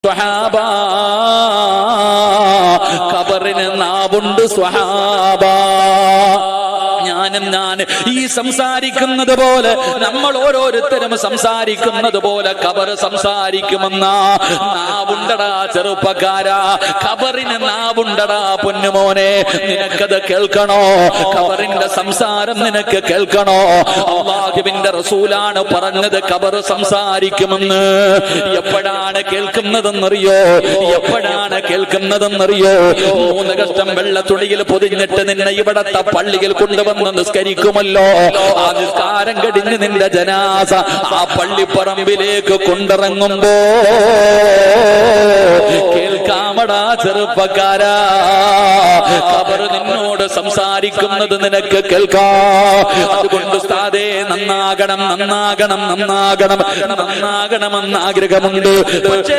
സ്വഹാബാ ഖബറിന് നാവുണ്ട് സ്വഹാബാ. ഞാൻ ഈ സംസാരിക്കുന്നത് പോലെ നമ്മൾ ഓരോരുത്തരും സംസാരിക്കുന്നത് പോലെ ഖബർ സംസാരിക്കുമെന്നാ. നാവുണ്ടടാ ചെറുപ്പക്കാരാ, ഖബറിന് നാവുണ്ടടാ പൊന്നുമോനെ. നിനക്കത് കേൾക്കണോ? ഖബറിന്റെ സംസാരം നിനക്ക് കേൾക്കണോ? അല്ലാഹുവിന്റെ റസൂലാണ് പറഞ്ഞത് ഖബർ സംസാരിക്കുമെന്ന്. എപ്പോഴാണ് കേൾക്കുന്നതെന്നറിയോ? എപ്പോഴാണ് കേൾക്കുന്നതെന്നറിയോ? 3 കഷ്ടം വെള്ളത്തുണിയിൽ പൊതിഞ്ഞിട്ട് നിന്നെ ഇവിടത്തെ പള്ളിയിൽ കൊണ്ടുവന്ന് നിസ്കരിക്കുമല്ലോ. ആ നിസ്കാരം കഴിഞ്ഞ് നിന്റെ ജനാസ ആ പള്ളിപ്പറമ്പിലേക്ക് കൊണ്ടിറങ്ങുമ്പോ കേൾക്കാമടാ ചെറുപ്പക്കാരാ, ഖബർ നിന്നോട് സംസാരിക്കുന്നത് നിനക്ക് കേൾക്കാം. അതുകൊണ്ട് ഉസ്താദേ നന്നാകണം നന്നാകണം നന്നാകണം നന്നാകണമെന്ന് ആഗ്രഹമുണ്ട്. പക്ഷേ